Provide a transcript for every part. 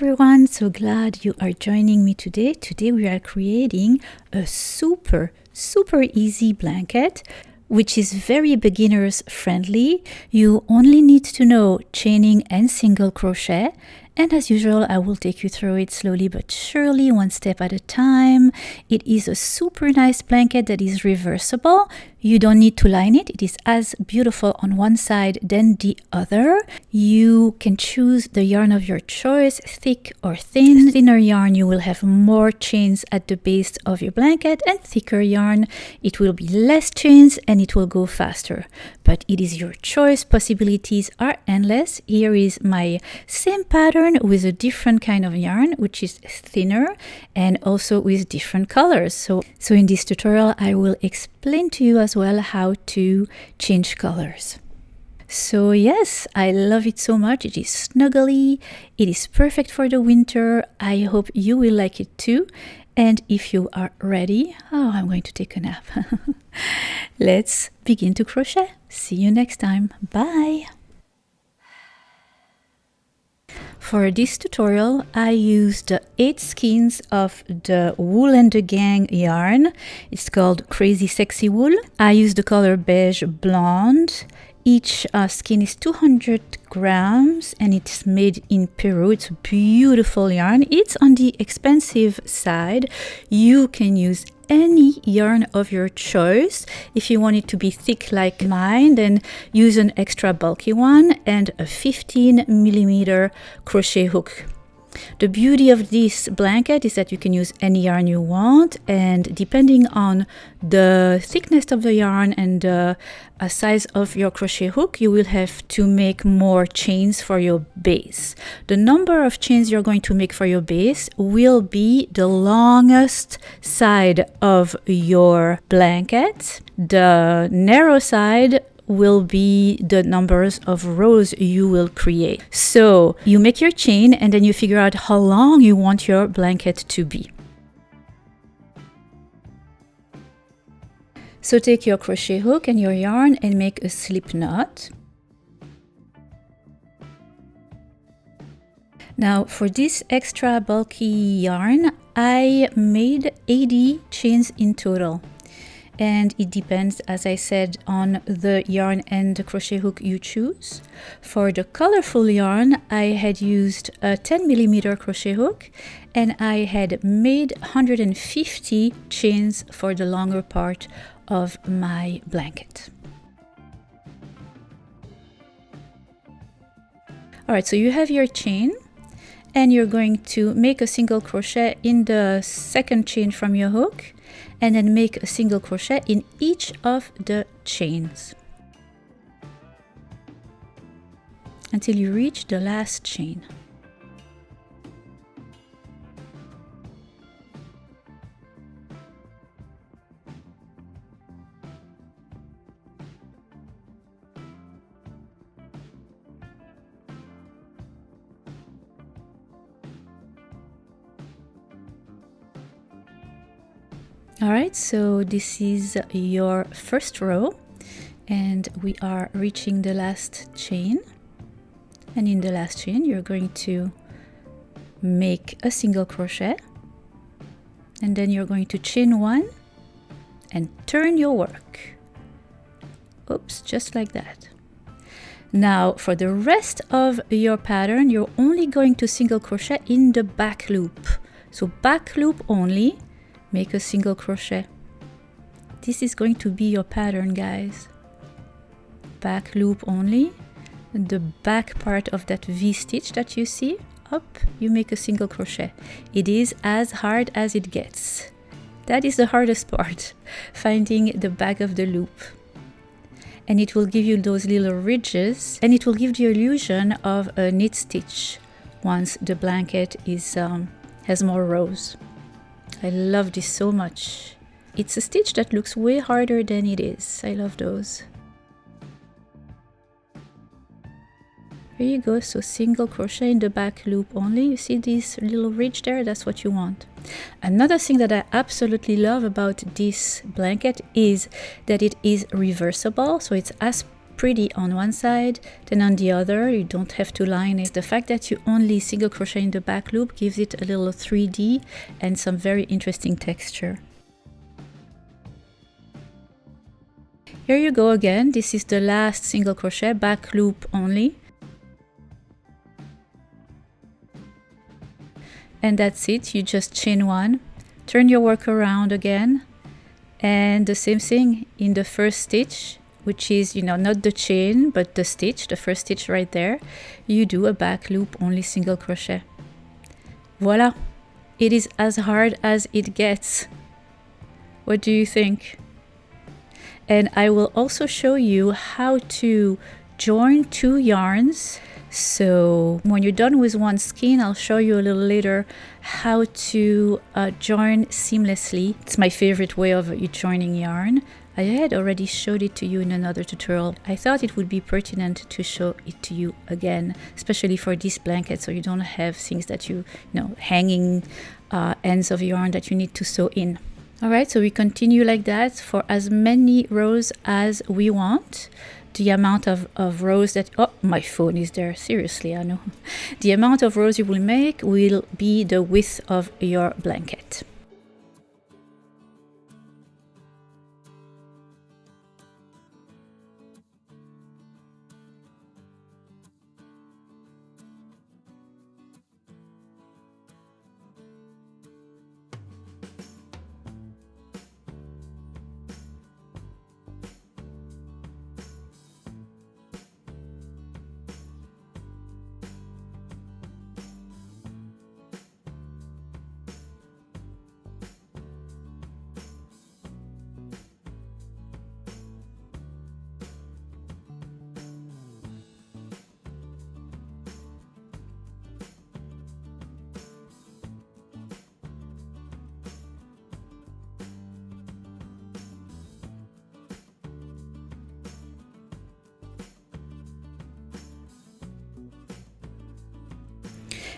everyone, so glad you are joining me today. Today we are creating a super easy blanket which is very beginners friendly. You only need to know chaining and single crochet, and as usual I will take you through it slowly but surely, one step at a time. It is a super nice blanket that is reversible. You don't need to line it. It is as beautiful on one side than the other. You can choose the yarn of your choice, thick or thin. Thinner yarn, you will have more chains at the base of your blanket, and thicker yarn, it will be less chains and it will go faster. But it is your choice. Possibilities are endless. Here is my same pattern with a different kind of yarn, which is thinner and also with different colors. So in this tutorial, I will explain to you as well how to change colors. So yes, I love it so much. It is snuggly. It is perfect for the winter. I hope you will like it too. And if you are ready, I'm going to take a nap. Let's begin to crochet. See you next time. Bye. For this tutorial, I used 8 skeins of the Wool and the Gang yarn. It's called Crazy Sexy Wool. I used the color beige blonde. Each skein is 200 grams and it's made in Peru. It's a beautiful yarn. It's on the expensive side. You can use any yarn of your choice. If you want it to be thick like mine, then use an extra bulky one and a 15mm crochet hook. The beauty of this blanket is that you can use any yarn you want, and depending on the thickness of the yarn and the size of your crochet hook, you will have to make more chains for your base. The number of chains you're going to make for your base will be the longest side of your blanket. The narrow side will be the numbers of rows you will create. So you make your chain and then you figure out how long you want your blanket to be. So take your crochet hook and your yarn and make a slip knot. Now for this extra bulky yarn, I made 80 chains in total. And it depends, as I said, on the yarn and the crochet hook you choose. For the colorful yarn, I had used a 10mm crochet hook and I had made 150 chains for the longer part of my blanket. All right, so you have your chain and you're going to make a single crochet in the second chain from your hook, and then make a single crochet in each of the chains until you reach the last chain. All right, so this is your first row and we are reaching the last chain, and in the last chain you're going to make a single crochet and then you're going to chain one and turn your work. Oops, just like that. Now for the rest of your pattern, you're only going to single crochet in the back loop. So back loop only. Make a single crochet. This is going to be your pattern, guys. Back loop only. The back part of that V-stitch that you see up, you make a single crochet. It is as hard as it gets. That is the hardest part, finding the back of the loop. And it will give you those little ridges, and it will give the illusion of a knit stitch once the blanket is has more rows. I love this so much. It's a stitch that looks way harder than it is. I love those. There you go. So single crochet in the back loop only. You see this little ridge there? That's what you want. Another thing that I absolutely love about this blanket is that it is reversible. So it's as pretty on one side, then on the other you don't have to line it. The fact that you only single crochet in the back loop gives it a little 3D and some very interesting texture. Here you go again. This is the last single crochet, back loop only. And that's it. You just chain one, turn your work around again, and the same thing in the first stitch, which is, you know, not the chain but the stitch, the first stitch right there. You do a back loop only single crochet. Voila, it is as hard as it gets. What do you think? And I will also show you how to join two yarns. So when you're done with one skein, I'll show you a little later how to join seamlessly. It's my favorite way of joining yarn. I had already showed it to you in another tutorial. I thought it would be pertinent to show it to you again, especially for this blanket, so you don't have things that you know, hanging ends of yarn that you need to sew in. All right, so we continue like that for as many rows as we want. The amount of rows that, oh, my phone is there, seriously, I know. The amount of rows you will make will be the width of your blanket.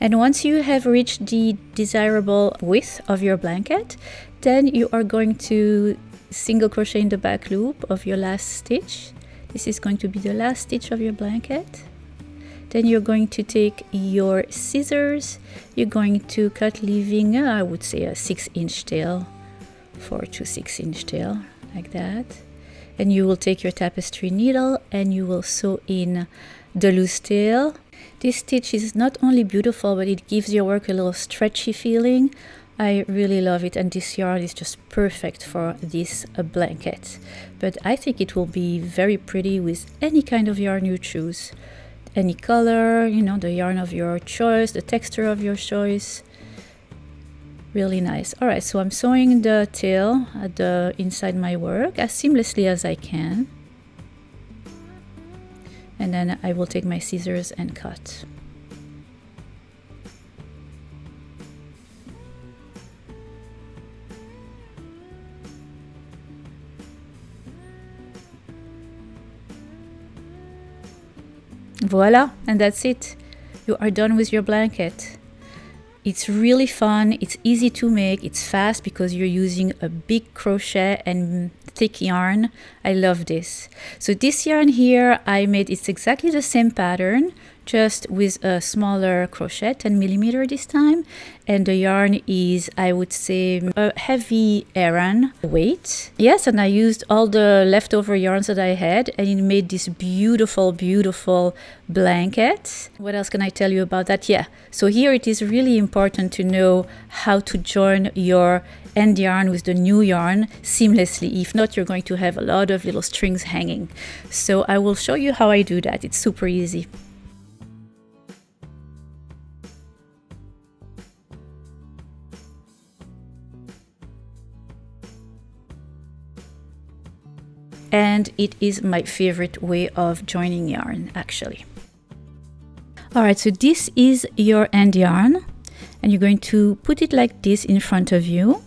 And once you have reached the desirable width of your blanket, then you are going to single crochet in the back loop of your last stitch. This is going to be the last stitch of your blanket. Then you're going to take your scissors. You're going to cut, leaving I would say a 6-inch tail, 4 to 6-inch tail, like that. And you will take your tapestry needle and you will sew in the loose tail. This stitch is not only beautiful, but it gives your work a little stretchy feeling. I really love it, and this yarn is just perfect for this blanket. But I think it will be very pretty with any kind of yarn you choose. Any color, you know, the yarn of your choice, the texture of your choice. Really nice. All right, so I'm sewing the tail at the inside my work as seamlessly as I can. And then I will take my scissors and cut. Voila, and that's it. You are done with your blanket. It's really fun, it's easy to make, it's fast because you're using a big crochet and thick yarn. I love this. So this yarn here I made, it's exactly the same pattern, just with a smaller crochet, 10mm this time. And the yarn is, I would say, a heavy Aran weight. Yes, and I used all the leftover yarns that I had, and it made this beautiful, beautiful blanket. What else can I tell you about that? Yeah, so here it is really important to know how to join your end yarn with the new yarn seamlessly. If not, you're going to have a lot of little strings hanging. So I will show you how I do that. It's super easy. And it is my favorite way of joining yarn, actually. All right, so this is your end yarn, and you're going to put it like this in front of you.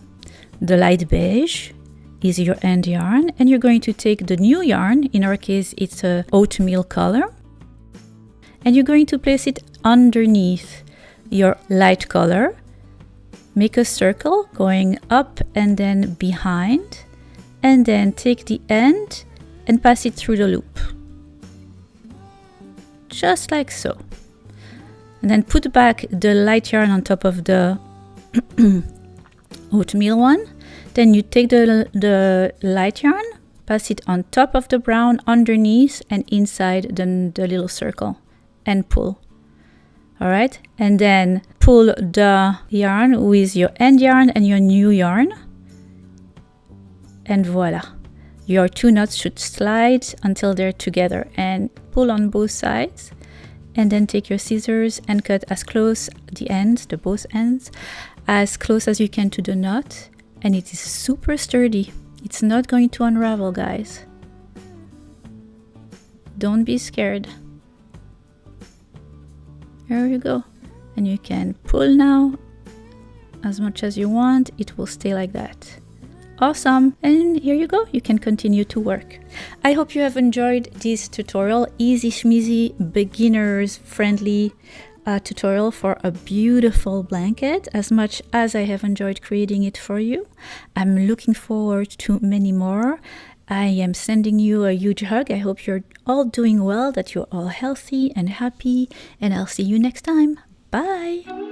The light beige is your end yarn, and you're going to take the new yarn, in our case it's a oatmeal color, and you're going to place it underneath your light color. Make a circle going up and then behind, and then take the end and pass it through the loop. just like so. And then put back the light yarn on top of the oatmeal one. Then you take the light yarn, pass it on top of the brown, underneath and inside the little circle, and pull. All right, and then pull the yarn with your end yarn and your new yarn, and voila, your two knots should slide until they're together, and pull on both sides, and then take your scissors and cut as close the ends, the both ends, as close as you can to the knot, and it is super sturdy. It's not going to unravel, guys. Don't be scared. There you go. And you can pull now as much as you want. It will stay like that. Awesome. And here you go. You can continue to work. I hope you have enjoyed this tutorial. Easy schmeezy, beginners friendly tutorial for a beautiful blanket, as much as I have enjoyed creating it for you. I'm looking forward to many more. I am sending you a huge hug. I hope you're all doing well, that you're all healthy and happy, and I'll see you next time. Bye!